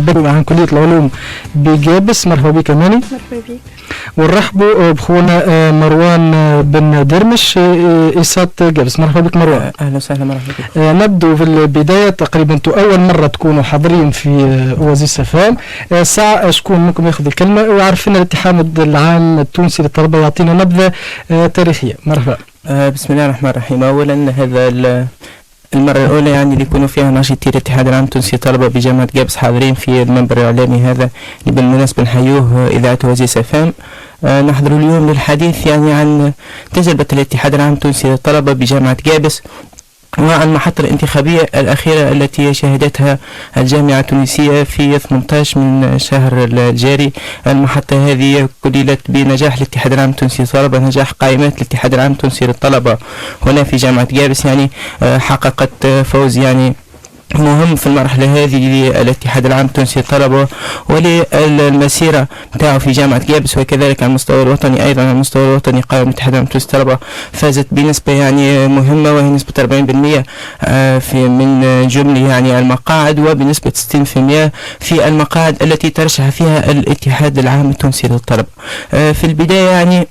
بكري عن كلية العلوم بجابس. مرحبا بك أماني. مرحبا بك. ونرحبوا بخونا مروان بن درمش إيسات جابس. مرحبا بك مروان. أهلا وسهلا. مرحبا بك. نبدو في البداية. تقريبا أنتم أول مرة تكونوا حاضرين في أوازيس فام. ساعة شكون منكم ياخذ الكلمة وعارفين الاتحاد العام التونسي للطلبة يعطينا نبذة تاريخية. مرحبا. بسم الله الرحمن الرحيم. أولا هذا المرة الأولى يعني اللي يكونوا فيها ناشطي الاتحاد العام التونسي للطلبة بجامعة جابس حاضرين في المنبر الإعلامي هذا اللي بالمناسبة نحيوه إذاعة أوازيس فام. نحضر اليوم للحديث يعني عن تجربة الاتحاد العام التونسي للطلبة بجامعة جابس وعن المحطة الانتخابية الأخيرة التي شهدتها الجامعة التونسية في 18 من شهر الجاري. المحطة هذه كللت بنجاح الاتحاد العام التونسي للطلبة، نجاح قائمات الاتحاد العام التونسي للطلبة هنا في جامعة جابس، يعني حققت فوز يعني مهم في المرحلة هذه للاتحاد العام التونسي للطلبة وللمسيرة نتاعو في جامعة جابس، وكذلك على المستوى الوطني. أيضا على المستوى الوطني قائمة الاتحاد العام التونسي للطلبة فازت بنسبة يعني مهمة وهي نسبة 40% في من جملة يعني المقاعد، وبنسبة 60% في المقاعد التي ترشح فيها الاتحاد العام التونسي للطلبة. في البداية يعني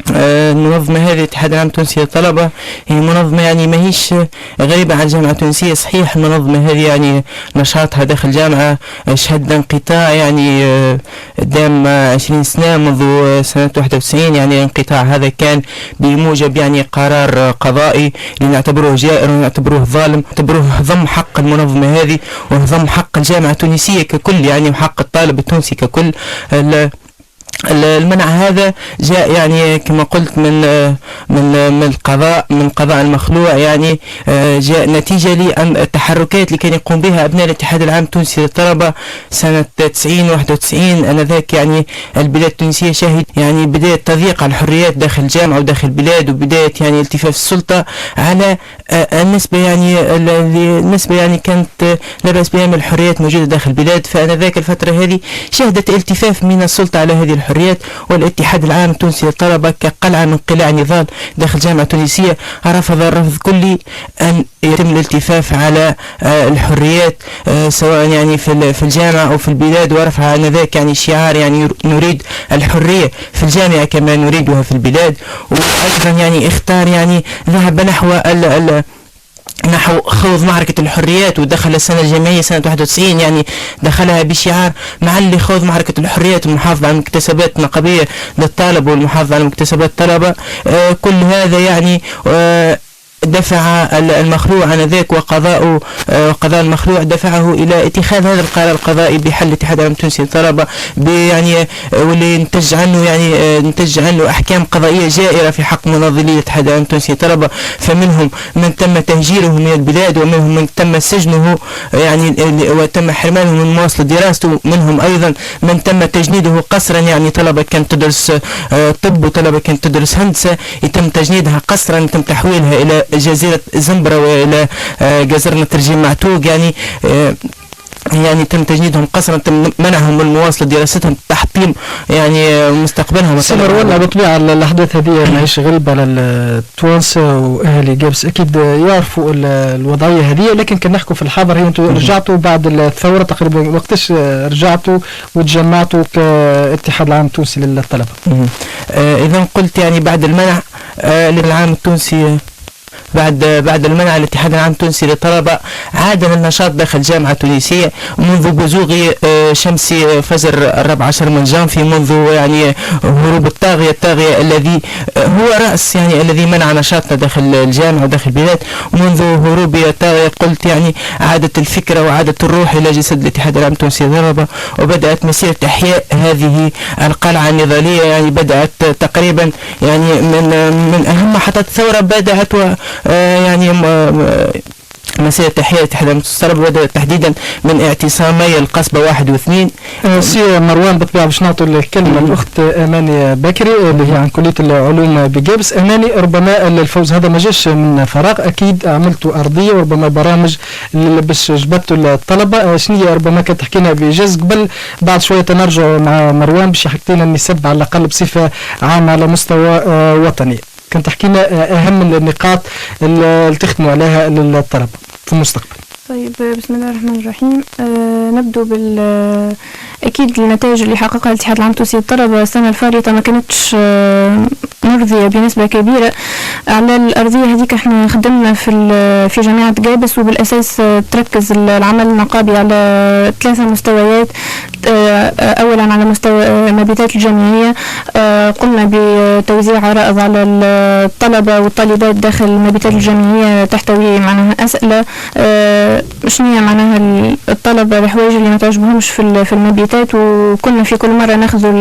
المنظمة هذه الاتحاد العام التونسي للطلبة هي منظمة يعني ماهيش غريبة على الجامعة التونسية. صحيح المنظمة هذه يعني نشاطها داخل الجامعة شهد انقطاع يعني دام 20 سنة منذ سنة 91. يعني الانقطاع هذا كان بموجب يعني قرار قضائي اللي نعتبروه جائر ونعتبروه ظالم، نعتبروه ضم حق المنظمة هذه وضم حق الجامعة التونسية ككل يعني وحق الطالب التونسي ككل. المنع هذا جاء يعني كما قلت من القضاء، من قضاء المخلوع، يعني جاء نتيجة للتحركات اللي كان يقوم بها أبناء الاتحاد العام التونسي للطلبة سنة 90 91. أنذاك يعني البلاد التونسية شهد يعني بداية تضييق على الحريات داخل الجامعة وداخل البلاد، وبداية يعني التفاف السلطة على النسبة يعني كانت لا بأس بها من الحريات موجودة داخل البلاد. فأنذاك الفترة هذه شهدت التفاف من السلطة على هذه الحريات، والاتحاد العام التونسي للطلبة كقلعة من قلاع النضال داخل الجامعة التونسية رفض رفض كلي أن يتم الالتفاف على الحريات سواء يعني في الجامعة أو في البلاد، ورفع آنذاك يعني شعار يعني نريد الحرية في الجامعة كما نريدها في البلاد. وأيضا يعني اختار يعني ذهب نحو خوض معركة الحريات، ودخل السنة الجامعية سنة 91 يعني دخلها بشعار معلي خوض معركة الحريات والمحافظة على المكتسبات النقابية للطالب والمحافظة على مكتسبات الطلبة. كل هذا يعني دفع المخلوع آنذاك وقضاء المخلوع دفعه إلى اتخاذ هذا القرار القضائي بحل الاتحاد العام التونسي للطلبة يعني واللي نتج عنه أحكام قضائية جائرة في حق منظمي الاتحاد العام التونسي للطلبة. فمنهم من تم تهجيره من البلاد، ومنهم من تم سجنه يعني وتم حرمانه من مواصلة دراسته، ومنهم أيضا من تم تجنيده قسرا. يعني طلبة كانت تدرس طب وطلبة كانت تدرس هندسة يتم تجنيدها قسرا، يتم تحويلها إلى جزيرة زنبرة وإلى جزر ترجيم معتوق، يعني تم تجنيدهم قسرا، تم منعهم من مواصلة دراستهم، تحطيم يعني مستقبلهم. مروان بطبيعة الأحداث هذه ماهيش غريبة على التوانسة وأهل جابس، أكيد يعرفوا الوضعية هذه. لكن كان نحكوا في الحاضر، هي أنتم رجعتوا بعد الثورة تقريبا، وقتاش رجعتوا وتجمعتوا كاتحاد العام التونسي للطلبة؟ إذا قلت يعني بعد المنع للعام التونسي، بعد المنع الاتحاد العام التونسي للطلبة عاد النشاط داخل الجامعة التونسية منذ بزوغ شمس فجر 14 من جانفي، منذ يعني هروب الطاغية الذي هو رأس يعني الذي منع نشاطنا داخل الجامعة وداخل البلاد. منذ هروب الطاغية قلت يعني عادت الفكرة وعادت الروح إلى جسد الاتحاد العام التونسي للطلبة، وبدأت مسيرة إحياء هذه القلعة النضالية. يعني بدأت تقريبا يعني من أهم محطات الثورة، بدأت يعني مسيرة تحية الاتحاد العام التونسي للطلبة بدأت تحديدا من اعتصامي القصبة 1 و2. سي مروان بطبيعة باش نعطوا الكلمة الأخت أماني بكري اللي هي عن كلية العلوم بجابس. أماني، ربما الفوز هذا ما جاش من فراغ، أكيد عملتوا أرضية وربما برامج باش جبتوا الطلبة. شنو ربما كانت تحكينا بإيجاز قبل، بعد شوية نرجع مع مروان باش يحكي لنا النسب على الأقل بصفة عامة على مستوى وطني. كنت تحكينا أهم النقاط اللي تخدموا عليها للطلبة في المستقبل. طيب بسم الله الرحمن الرحيم. نبدو أكيد النتائج اللي حققها الاتحاد العام التونسي للطلبة السنة الفارطة ما كانتش مرضية بنسبة كبيرة. على الأرضية هذيك احنا خدمنا في جامعة جابس، وبالأساس تركز العمل النقابي على 3 مستويات. أولا على مستوى المبيتات الجامعية، قمنا بتوزيع عرائض على الطلبة والطالبات داخل المبيتات الجامعية تحتوي معناها أسئلة شنو هي معناها الطلبة الحوايج اللي ما تعجبهمش في المبيتات، وكنا في كل مرة ناخذوا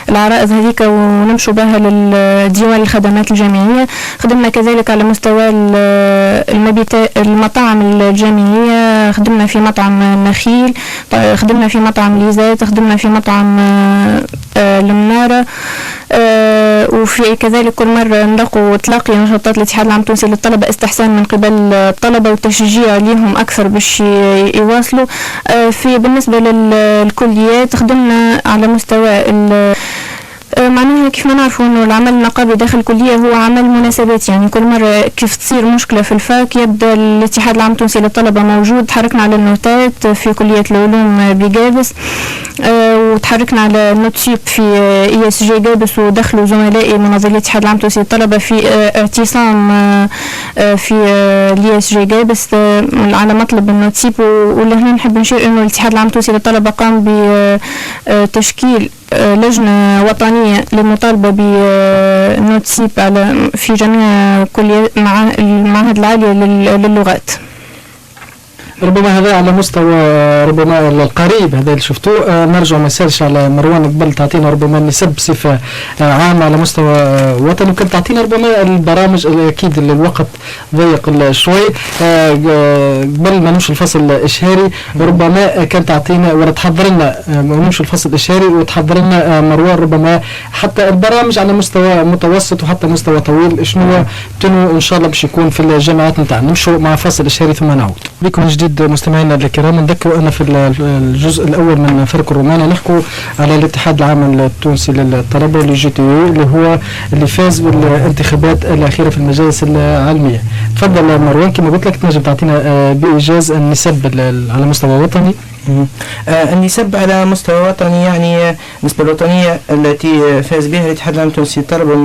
العرائض هذيك ونمشوا بها للديوان الخدمات الجامعية. خدمنا كذلك على مستوى المطاعم الجامعية، خدمنا في مطعم النخيل، خدمنا في مطعم ليزات، خدمنا في مطعم المنارة. وفي كذلك كل مرة نلقوا تلاقي نشاطات الاتحاد العام التونسي للطلبة استحسان من قبل الطلبة والتشجيع ليهم أكثر باش يواصلوا. بالنسبة للكليات خدمنا على مستوى معناها كيف ما نعرفوا انه العمل النقابي داخل الكليه هو عمل مناسبات، يعني كل مره كيف تصير مشكله في الفاك يبدا الاتحاد العام التونسي للطلبه موجود. تحركنا على النوتات في كليه العلوم بجابس، وتحركنا على النوتشيب في ESG جابس، ودخلوا زملائي منظمي الاتحاد العام التونسي للطلبه في اعتصام في ESG جابس على مطلب النوتشيب. ولهنا نحب نشير انه الاتحاد العام التونسي للطلبه قام بتشكيل لجنة وطنية للمطالبة بالنوتسيب في جميع كليات المعاهد العالية للغات. ربما هذا على مستوى ربما القريب هذا اللي شفتوه. نرجع ما يسالش على مروان قبل تعطينا ربما النسب بصفة عامة على مستوى وطني، وكان تعطينا ربما البرامج. أكيد الوقت ضيق شوي قبل ما نمشي الفصل الإشهاري، ربما كان تعطينا ولا تحضر لنا نمشي الفصل الإشهاري وتحضر لنا مروان ربما حتى البرامج على مستوى متوسط وحتى مستوى طويل شنو تنو إن شاء الله باش يكون في الجامعات نتاعنا. نمشوا مع فصل إشهاري ثم نعود بكم جديد. مستمعينا الكرام، نذكروا أن في الجزء الأول من فرق الرومانة نحكوا على الاتحاد العام التونسي للطلبة اللي اللي هو اللي فاز بالانتخابات الأخيرة في المجالس العلمية. تفضل مروان، كما قلت لك تنجم تعطينا بإيجاز النسب على مستوى وطني. النسب على مستوى وطني، يعني النسبة الوطنية التي فاز بها الاتحاد العام التونسي للطلبة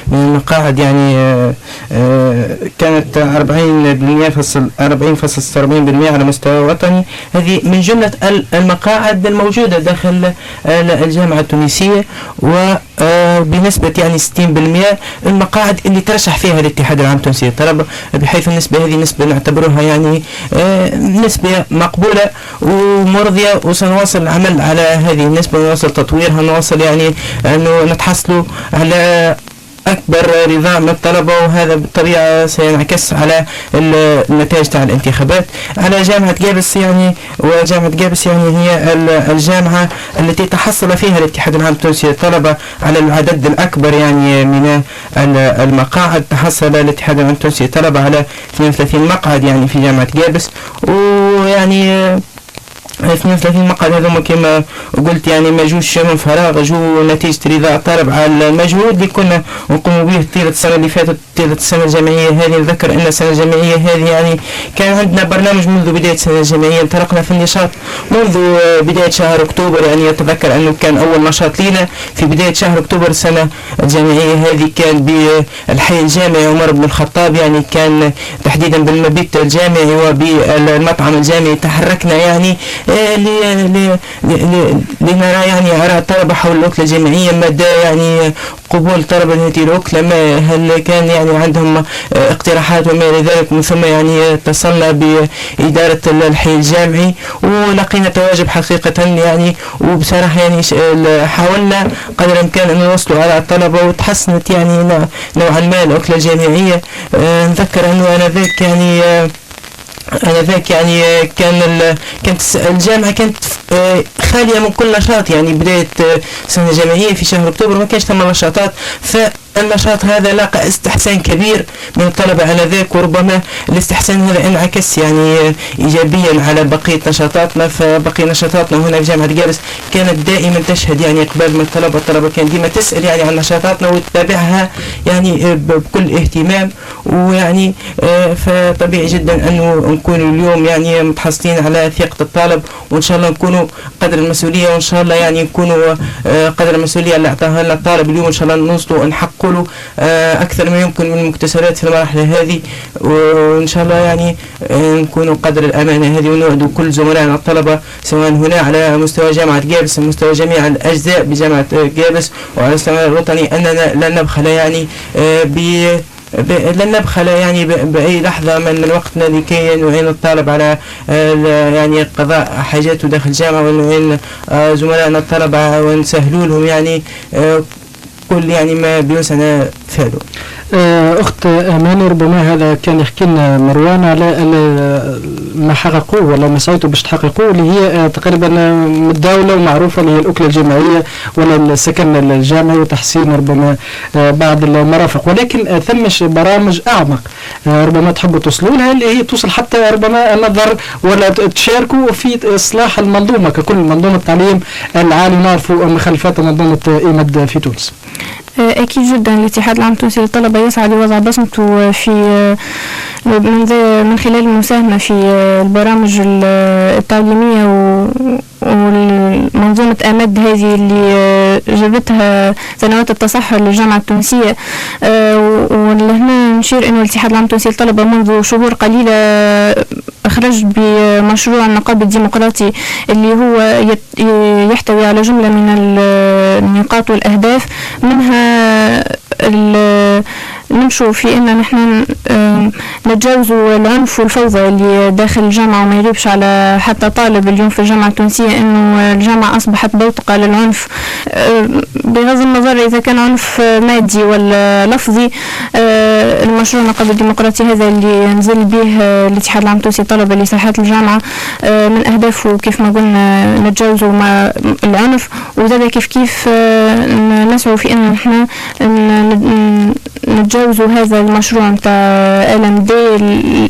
من المقاعد يعني كانت 40.46% على مستوى وطني. هذه من جملة المقاعد الموجودة داخل الجامعة التونسية، وبنسبة يعني 60% المقاعد اللي ترشح فيها الاتحاد العام التونسي للطلبة، بحيث النسبة هذه نسبة نعتبرها يعني نسبة مقبولة ومرضية، وسنواصل العمل على هذه النسبة ونواصل تطويرها، نواصل يعني أنه نتحصلوا على أكبر رضا من الطلبة، وهذا بالطبيعة سينعكس على النتائج تاع الانتخابات. على جامعة جابس يعني، وجامعة جابس يعني هي الجامعة التي تحصل فيها الاتحاد العام التونسي للطلبة على العدد الأكبر يعني من المقاعد. تحصل الاتحاد العام التونسي للطلبة على 32 مقعد يعني في جامعة جابس، ويعني 32 مقعد هذوما كما قلت يعني ما جوش من فراغ، جو نتيجة رضا الطالب على المجهود اللي كنا نقوم به طيلة السنة اللي فاتت، طيلة السنة الجامعية هذه. نذكر أن السنة الجامعية هذه يعني كان عندنا برنامج منذ بداية السنة الجامعية، انطلقنا في النشاط منذ بداية شهر أكتوبر. يعني أتذكر أنه كان أول نشاط لنا في بداية شهر أكتوبر السنة الجامعية هذه كان بالحي الجامعي عمر بن الخطاب، يعني كان تحديدا بالمبيت الجامعي وبالمطعم الجامعي. تحركنا يعني لنرى يعني آراء الطلبة حول الوكلة الجامعية، مدى يعني قبول طلبة هذه الوكلة، هل كان يعني عندهم اقتراحات وما إلى ذلك. من ثم يعني اتصلنا بإدارة الحي الجامعي ولقينا تواجب حقيقة يعني، وبصراحة يعني حاولنا قدر الإمكان أن نوصلوا على الطلبة، وتحسنت يعني نوعا ما الوكلة الجامعية. نذكر أنه آنذاك يعني كانت الجامعة كانت خالية من كل نشاط، يعني بداية سنة جامعية في شهر أكتوبر ما كانش ثم نشاطات. النشاط هذا لاقى استحسان كبير من الطلبة على ذاك، وربما الاستحسان هذا انعكس يعني إيجابيا على بقية نشاطاتنا. فبقية نشاطاتنا هنا في جامعة جابس كانت دائما تشهد يعني إقبال من الطلبة كانت ديما تسأل يعني عن نشاطاتنا وتتابعها يعني بكل اهتمام. ويعني فطبيعي جدا أنه نكون اليوم يعني متحصلين على ثقة الطالب، وإن شاء الله نكونوا قدر المسؤولية، وإن شاء الله يعني نكونوا قدر المسؤولية اللي أعطاها لنا الطالب اليوم إن شاء الله نوصلوا نحققوا له أكثر ما يمكن من المكتسبات في المرحلة هذه، وإن شاء الله يعني نكونوا قدر الأمانة هذه، ونوعدوا كل زملائنا الطلبة سواء هنا على مستوى جامعة جابس مستوى جميع الأجزاء بجامعة جابس وعلى المستوى الوطني أننا لن نبخل يعني لن نبخل يعني بأي لحظة من وقتنا لكي نعين الطالب على يعني قضاء حاجاته داخل الجامعة، ونعين زملائنا الطلبة ونسهلوا لهم يعني كل يعني ما بيوسعنا فعله. أخت أماني، ربما هذا كان يحكي لنا مروان على ما حققوه ولا ما سعيتوا باش تحققوه، اللي هي تقريبا متداولة ومعروفة، اللي هي الأكلة الجامعية ولا السكن الجامعي وتحسين ربما بعض المرافق، ولكن ثمش برامج أعمق ربما تحبوا توصلوا لها، اللي هي توصل حتى ربما نظر ولا تشاركوا في إصلاح المنظومة ككل، منظومة التعليم العالي. نعرفوا مخالفات منظومة إيمد في تونس. أكيد جدا الاتحاد العام التونسي للطلبة يسعى لوضع بصمته في من خلال المساهمة في البرامج التعليمية ومنظومة آمد هذه اللي جابتها سنوات التصحر للجامعة التونسية. ولهنا نشير أنه الاتحاد العام التونسي للطلبة منذ شهور قليلة أخرج بمشروع النقاب الديمقراطي اللي هو يحتوي على جملة من النقاط والأهداف، منها نمشوا في أن نحن نتجاوز العنف والفوضى اللي داخل الجامعة، وما يغيبش على حتى طالب اليوم في الجامعة التونسية أنه الجامعة أصبحت بوتقة للعنف، بغض النظر إذا كان عنف مادي ولا لفظي. المشروع النقاب الديمقراطي هذا اللي نزل به الاتحاد العام التونسي للطلبة لساحات الجامعة من أهدافه كيف ما قلنا نتجاوزوا مع العنف، وذلك كيف نسعوا في أن نحن نتجاوزوا هذا المشروع متاع LMD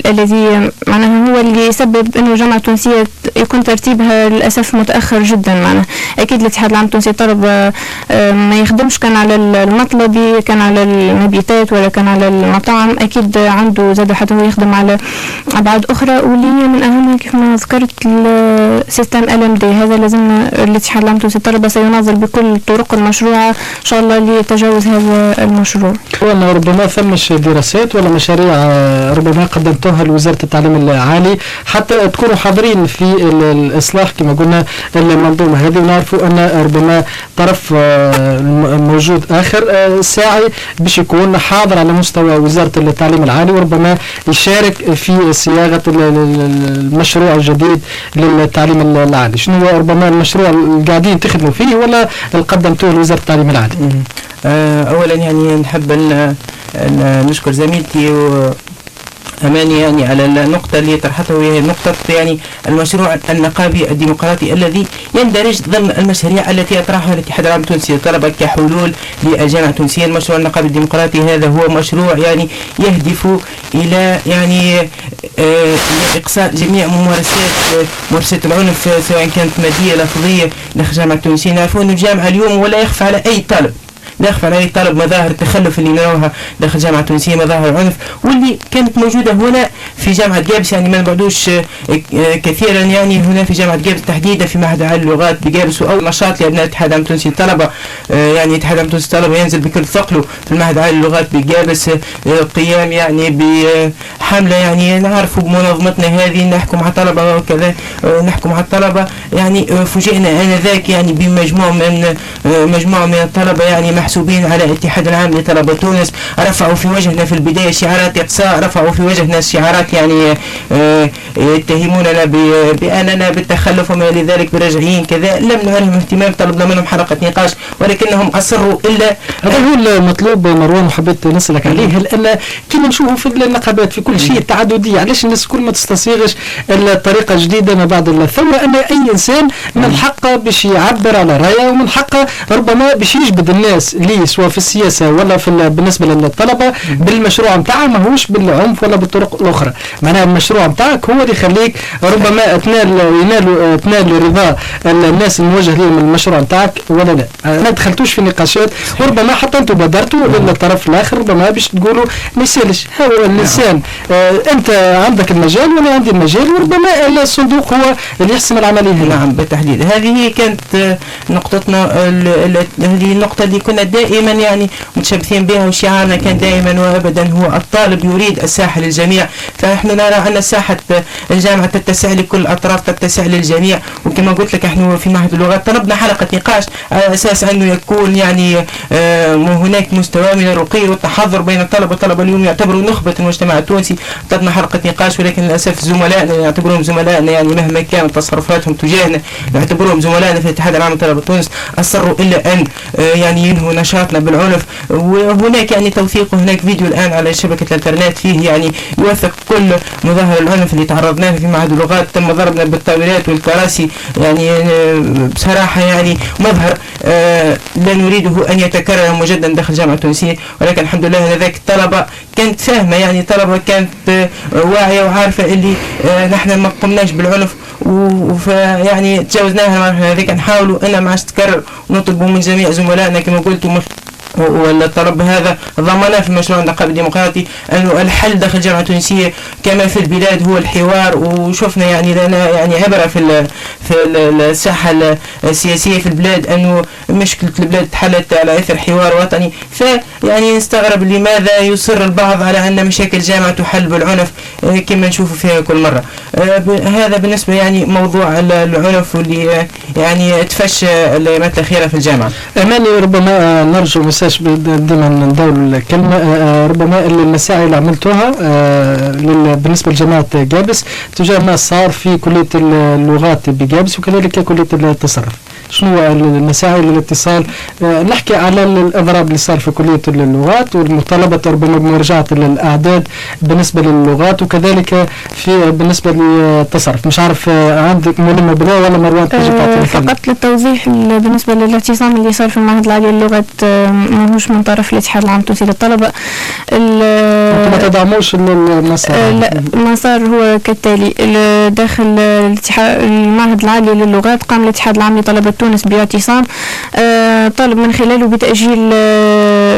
الذي معناها هو اللي يسبب انه الجامعة التونسية يكون ترتيبها للأسف متأخر جدا. معناها أكيد الاتحاد العام التونسي للطلبة ما يخدمش كان على المطلبي، كان على المبيتات ولا كان على المطاعم، أكيد عنده زاد حتى هو يخدم على أبعاد أخرى، واللي هي من أهمها كيف ما ذكرت السيستم LMD. هذا لازم الاتحاد العام التونسي للطلبة سيناضل بكل الطرق المشروعة إن شاء الله لتجاوز هذا المشروع. ربما ثمش دراسات ولا مشاريع ربما قدمتوها لوزارة التعليم العالي حتى تكونوا حاضرين في الإصلاح كما قلنا المنظومة هذه، ونعرفوا أن ربما طرف موجود آخر ساعي باش يكون حاضر على مستوى وزارة التعليم العالي، وربما يشارك في صياغة المشروع الجديد للتعليم العالي. شنو هو ربما المشروع اللي قاعدين تخدموا فيه ولا اللي قدمتوه لوزارة التعليم العالي؟ أولا يعني نحب أن نشكر زميلتي أماني يعني على النقطة اللي طرحتها، وهي نقطة يعني المشروع النقابي الديمقراطي الذي يندرج ضمن المشاريع التي يطرحها الاتحاد العام التونسي للطلبة كحلول للجامعة التونسية. المشروع النقابي الديمقراطي هذا هو مشروع يعني يهدف إلى يعني إقصاء جميع ممارسات العنف سواء كانت مادية لفظية داخل الجامعة التونسية. نعرفون أن الجامعة اليوم ولا يخفى على أي طالب مظاهر التخلف اللي نراها داخل الجامعة التونسية، مظاهر العنف واللي كانت موجودة هنا في جامعة جابس، يعني ما نبعدوش كثيرا يعني هنا في جامعة جابس تحديدا في معهد عالي اللغات بجابس، أو نشاط لأبناء الاتحاد العام التونسي للطلبة. يعني الاتحاد العام التونسي للطلبة ينزل بكل ثقله في المعهد عالي اللغات بجابس قيام يعني بحملة يعني نعرفوا بمنظمتنا هذه نحكم على الطلبة وكذا نحكم على الطلبة. يعني فوجئنا آنذاك يعني بمجموعة من الطلبة يعني محسوبين على الاتحاد العام لطلبة تونس، رفعوا في وجهنا في البداية شعارات إقصاء، رفعوا في وجهنا شعارات يعني يتهموننا بأننا بالتخلف وما لذلك برجعيين كذا. لم نعلم اهتمام، طلبنا منهم حلقة نقاش ولكنهم أصروا. إلا هذا هو المطلوب مروان، وحبيت نسألك عليه، لأن كما نشوفوا في النقابات في كل شيء تعددية، علاش الناس كل ما تستصيغش الطريقة الجديدة ما بعد الثورة أن أي إنسان من حقه باش يعبر على رأيه ومن حقه ربما باش يجبد الناس لي سواء في السياسه ولا في بالنسبه للطلبه بالمشروع نتاعها ماهوش بالعنف ولا بالطرق الاخرى. معناها المشروع نتاعك هو اللي يخليك ربما تنال رضا الناس الموجه لهم المشروع نتاعك ولا لا. ما دخلتوش في نقاشات وربما حتى انتم بادرتوا للطرف الاخر ربما باش تقولوا ما يسالش هو الانسان انت عندك المجال وانا عندي المجال وربما الصندوق هو اللي يحسم العمليه. نعم بالتحديد هذه هي كانت نقطتنا، هذه النقطة اللي كنا دائما يعني متشبثين بها، وشعارنا كان دائما وابدا هو الطالب يريد الساحة للجميع. فنحن نرى أن ساحة الجامعة تتسع لكل الأطراف، تتسع للجميع. وكما قلت لك احنا في معهد اللغات طلبنا حلقة نقاش على أساس أنه يكون يعني هناك مستوى من الرقي والتحضر بين الطلبة والطلبة اليوم يعتبروا نخبة المجتمع التونسي. طلبنا حلقة نقاش ولكن للأسف زملائنا يعتبرون زملائنا يعني مهما كانت تصرفاتهم تجاهنا يعتبرون زملائنا في الاتحاد العام لطلبة تونس أصروا إلا أن يعني ينهوا نشاطنا بالعنف. وهناك يعني توثيق، وهناك فيديو الآن على شبكة الإنترنت فيه يعني يوثق كل مظاهر العنف اللي تعرضنا له في معهد اللغات. تم ضربنا بالطاولات والكراسي، يعني بصراحة يعني مظهر لا نريده أن يتكرر مجددا داخل الجامعة التونسية. ولكن الحمد لله هذاك الطلبة كانت فاهمة، يعني طلبة كانت واعية وعارفة اللي نحن ما قمناش بالعنف يعني تجاوزناها المرحلة هذيك. نحاولوا أن ما عادش تتكرر ونطلبوا من جميع زملائنا كما قلت والطلب هذا ضمناه في مشروع النقابة الديمقراطي أنه الحل داخل الجامعة التونسية كما في البلاد هو الحوار. وشفنا يعني لنا يعني عبرة في الساحة السياسية في البلاد أنه مشكلة البلاد تحلت على إثر حوار وطني. فيعني نستغرب لماذا يصر البعض على أن مشاكل الجامعة تحل بالعنف كما نشوف فيها كل مرة. هذا بالنسبة يعني موضوع العنف واللي يعني تفشى الأيامات الأخيرة في الجامعة. أماني ربما نرجو مساج ديما ندور الكلمة، ربما المساعي اللي عملتوها بالنسبة لجامعة جابس تجاه ما صار في كلية اللغات بجابس وكذلك كلية التصرف، شنو المساعي للاتصال؟ نحكي على الإضراب اللي صار في كلية اللغات والمطالبة ربما بمراجعة الأعداد بالنسبة للغات وكذلك في بالنسبة للتصرف. مش عارف عندك ملمة بلا ولا مروان تجي تعطيني فقط للتوضيح بالنسبة للاعتصام اللي صار في المعهد العالي للغات ماهوش من طرف الاتحاد العام التونسي للطلبة. انتم ما تدعموش المسار؟ لا، المسار هو كالتالي: داخل المعهد العالي للغات قام الاتحاد العام لطلبة تونس باعتصام طالب من خلاله بتأجيل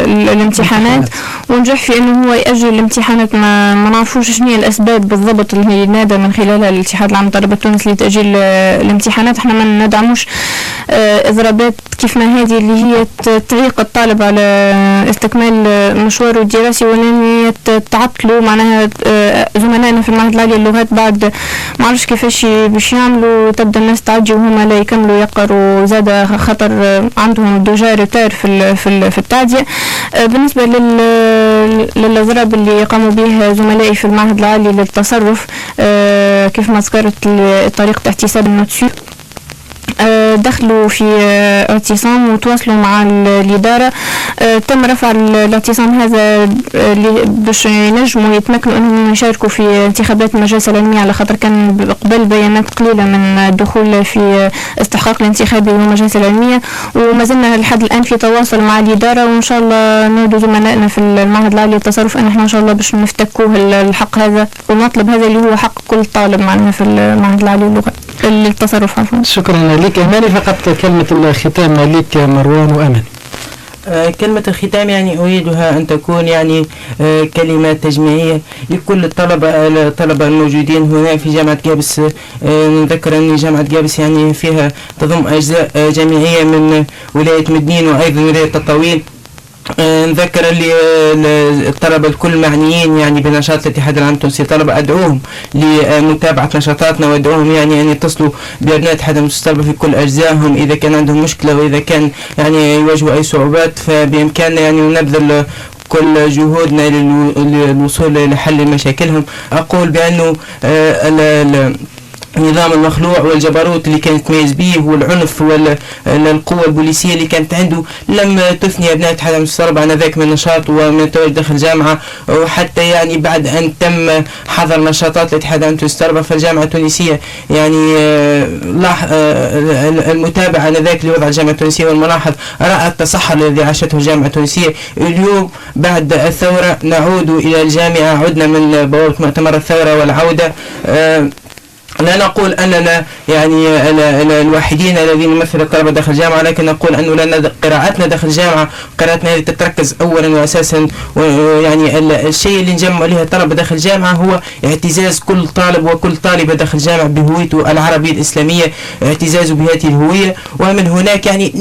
الامتحانات، ونجح في انه هو يأجل الامتحانات. ما نعرفوش شنو هي الاسباب بالضبط اللي هي نادى من خلالها الاتحاد العام لطلبة تونس لتأجيل الامتحانات. احنا ما ندعموش اضرابات كيف ما هذه اللي هي تعيق الطالب على استكمال مشواره الدراسي، وان هي تعطلوا معناها زملائنا في المعهد العالي للغات بعد ما عرفش كيفاش باش يعملوا. تبدا الناس تعجي وهما لا يكملوا يقروا، زاد خطر عندهم دوجا ريتار في التعدية. بالنسبة للأضراب اللي قاموا به زملائي في المعهد العالي للتصرف كيف ما ذكرت طريقة احتساب النوتسو، دخلوا في اعتصام وتواصلوا مع الإدارة. تم رفع الاعتصام هذا باش ينجموا يتمكنوا أنهم يشاركوا في انتخابات المجالس العلمية، على خاطر كان قبل بيانات قليلة من الدخول في استحقاق الانتخابي والمجالس العلمية. وما زلنا لحد الآن في تواصل مع الإدارة، وإن شاء الله نودوا زملائنا في المعهد العالي للتصرف أن احنا إن شاء الله باش نفتكوه الحق هذا والمطلب هذا اللي هو حق كل طالب معنا في المعهد العالي للتصرف. عفوا. شكرا لك أماني. فقط كلمة الختام لك مروان وأماني. كلمة الختام يعني أريدها أن تكون يعني كلمة تجميعية لكل الطلبة الموجودين هنا في جامعة جابس. نذكر أن جامعة جابس يعني فيها تضم أجزاء جامعية من ولاية مدنين وأيضا ولاية تطاوين. نذكر الطلبة الكل معنيين يعني بنشاط الاتحاد العام التونسي الطلبة، أدعوهم لمتابعة نشاطاتنا وأدعوهم يعني أن يتصلوا بأبناء الاتحاد المتوسطي الطلبة في كل أجزائهم إذا كان عندهم مشكلة وإذا كان يعني يواجهوا أي صعوبات، فبإمكاننا يعني نبذل كل جهودنا للوصول لحل مشاكلهم. أقول بأنه النظام المخلوع والجبروت اللي كانت تميز به والعنف والقوة البوليسية اللي كانت عنده لم تثني أبناء الاتحاد العام للتونسي الطلبة عن ذاك من نشاط ومن التواجد داخل الجامعة. وحتى يعني بعد أن تم حظر نشاطات الاتحاد العام للتونسي الطلبة فالجامعة التونسية يعني المتابعة آنذاك لوضع الجامعة التونسية والملاحظ رأى التصحر الذي عاشته الجامعة التونسية. اليوم بعد الثورة نعود إلى الجامعة، عدنا من بوابة مؤتمر الثورة والعودة. لا نقول أننا يعني الوحيدين الذين نمثل الطلبة داخل الجامعة، لكن نقول أنه لنا قراءتنا داخل الجامعة، قراءتنا هذه تتركز أولا وأساسا يعني الشيء اللي نجمع عليه الطلبة داخل الجامعة هو اعتزاز كل طالب وكل طالبة داخل الجامعة بهويته العربية الإسلامية، اعتزازه بهذه الهوية. ومن هناك يعني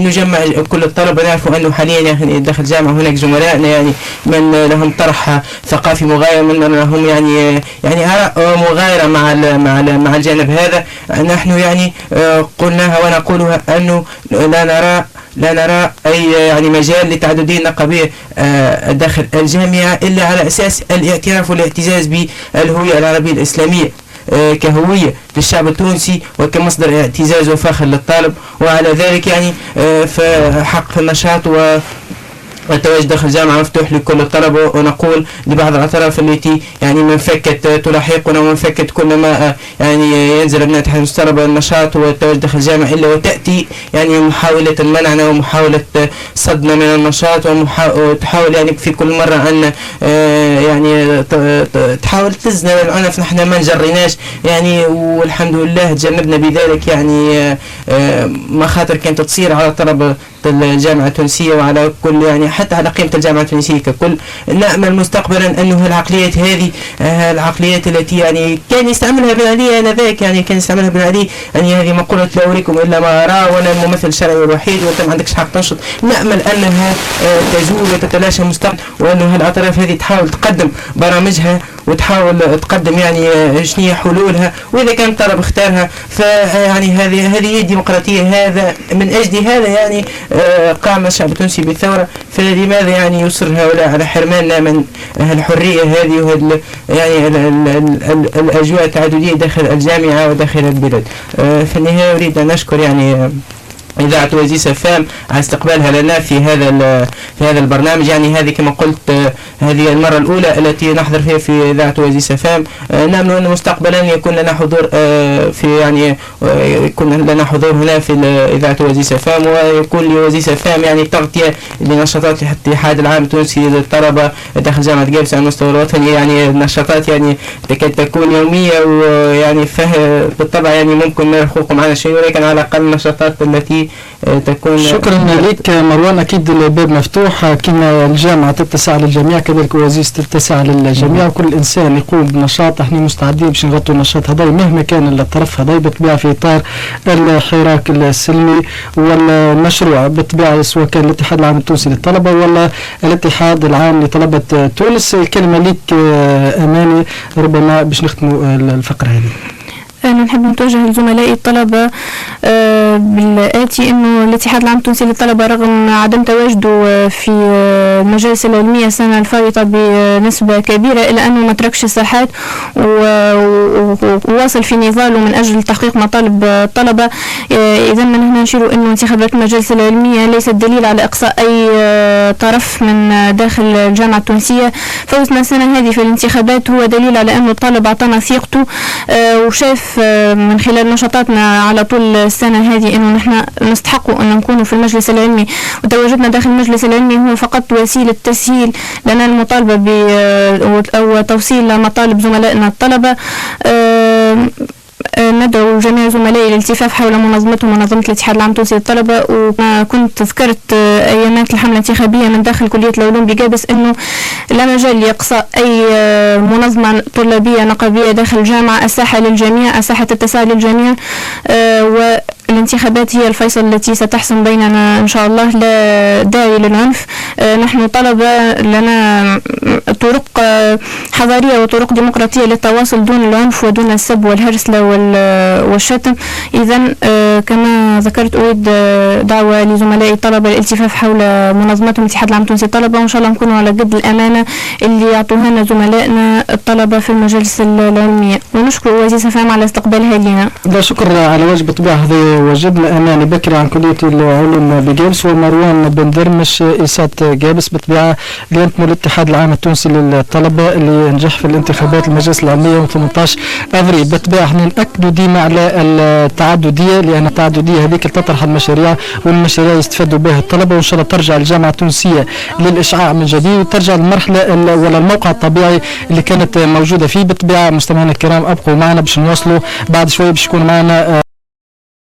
نجمع كل الطلبة. نعرف أنه حاليا يعني داخل الجامعة هناك زملائنا يعني من لهم طرح ثقافي مغاير، من لهم يعني آراء مغايرة مع الجانب هذا. نحن يعني قلناها ونقولها أنه لا نرى أي يعني مجال للتعددية النقابية داخل الجامعة إلا على أساس الاعتراف والاعتزاز بالهوية العربية الإسلامية كهوية للشعب التونسي وكمصدر اعتزاز وفخر للطالب. وعلى ذلك يعني فحق النشاط والتواجد داخل الجامعة مفتوح لكل الطلبة. ونقول لبعض الأطراف التي يعني من فكت تلاحقنا ومن فكت كل ما يعني ينزل ابناء اتحاد الطلبة النشاط والتواجد داخل الجامعة إلا وتأتي يعني محاولة منعنا ومحاولة صدنا من النشاط وتحاول يعني في كل مرة أن يعني تحاول تزنا العنف. نحن ما نجريناش يعني، والحمد لله تجنبنا بذلك يعني مخاطر كانت تصير على طلبة الجامعة التونسية وعلى كل يعني حتى على قيمة الجامعة التونسية ككل. نأمل مستقبلا أنه العقليات هذه العقليات التي يعني كان يستعملها بن علي آنذاك، يعني كان يستعملها بن علي يعني هذه مقولة لا أريكم إلا ما أرى وأنا الممثل الشرعي الوحيد وأنت ما عندكش حق تنشط. نأمل أنها تزول وتتلاشى مستقبلا، وأنه الأطراف هذه تحاول تقدم برامجها وتحاول تقدم يعني شنو حلولها، وإذا كان الطلب اختارها فيعني هذه هي الديمقراطية. هذا من أجل هذا يعني قام الشعب التونسي بالثورة، فلماذا يعني يصر هؤلاء على حرماننا من الحرية هذه وهذه يعني الأجواء التعددية داخل الجامعة وداخل البلاد. في النهاية أريد أن أشكر يعني إذاعة وزيس فام على استقبالها لنا في هذا البرنامج. يعني هذه كما قلت هذه المرة الأولى التي نحضر فيها في إذاعة وزيس فام. نأمل أن مستقبلا يكون لنا حضور في يعني يكون لنا حضور هنا في إذاعة وزيس فام، ويكون لوزيس فام يعني تغطية لنشاطات الاتحاد العام التونسي للطلبة داخل جامعة جابس على المستوى الوطني. يعني نشاطات يعني تكاد تكون يومية، ويعني بالطبع يعني ممكن ما يخوق معنا شيء، ولكن على الأقل النشاطات التي تكون. شكرا لك مروان. أكيد الباب مفتوح، كما الجامعة تتسع للجميع كذلك وزيس تتسع للجميع، وكل إنسان يقوم بنشاط احنا مستعدين باش نغطوا النشاط هذا مهما كان الطرف هذا بالطبيعة في إطار الحراك السلمي والمشروع بالطبيعة، سواء كان الاتحاد العام التونسي للطلبة ولا الاتحاد العام لطلبة تونس. الكلمة لك أماني ربما باش نختموا الفقرة هذه. أنا نحب نتوجه لزملائي الطلبة بالآتي، إنه الاتحاد العام التونسي للطلبة رغم عدم تواجده في المجالس العلمية السنة الفائتة بنسبة كبيرة إلا أنه ما تركش الساحات وواصل في نضاله من أجل تحقيق مطالب الطلبة. إذا من هنا نشير إنه انتخابات المجالس العلمية ليست دليل على إقصاء أي طرف من داخل الجامعة التونسية. فوزنا السنة هذه في الانتخابات هو دليل على أنه الطالب أعطانا ثقته، وشاف من خلال نشاطاتنا على طول السنة هذه إنه نحن نستحق أن نكون في المجلس العلمي، وتواجدنا داخل المجلس العلمي هو فقط وسيلة تسهيل لنا المطالبة أو توصيل مطالب زملائنا الطلبة. ندعو جميع زملائي للالتفاف حول منظمتهم منظمة الاتحاد العام التونسي للطلبة. وما كنت ذكرت أيامات الحملة الانتخابية من داخل كلية العلوم بجابس إنه لا مجال لإقصاء أي منظمة طلابية نقابية داخل الجامعة. الساحة للجميع، الساحة تتسع للجميع، الانتخابات هي الفيصل التي ستحسم بيننا إن شاء الله، لا داعي للعنف. نحن طلبة لنا طرق حضارية وطرق ديمقراطية للتواصل دون العنف ودون السب والهرسلة والشتم. إذا كما ذكرت أريد دعوة لزملائي الطلبة الالتفاف حول منظمتهم اتحاد العام التونسي الطلبة، وإن شاء الله نكونوا على قد الأمانة اللي يعطوها لنا زملائنا الطلبة في المجالس العلمية. ونشكر وزير فهم على استقبالها لنا. لا شكر على واجب الطبيعة. هذا واجبنا. أماني بكري عن كلية العلوم بجابس، ومروان بن درمش إسات جابس بالطبيعة اللي ينتموا للاتحاد العام التونسي للطلبة اللي نجح في الانتخابات المجالس العلمية يوم 18 أفريل. بالطبيعة احنا نأكدوا ديما على التعددية، لأن التعددية هذيك تطرح المشاريع، والمشاريع يستفادوا بها الطلبة، وإن شاء الله ترجع الجامعة التونسية للإشعاع من جديد، وترجع المرحلة ولا الموقع الطبيعي اللي كانت موجودة فيه. بالطبيعة مستمعينا الكرام أبقوا معنا باش نواصلوا بعد شوي، باش يكون معنا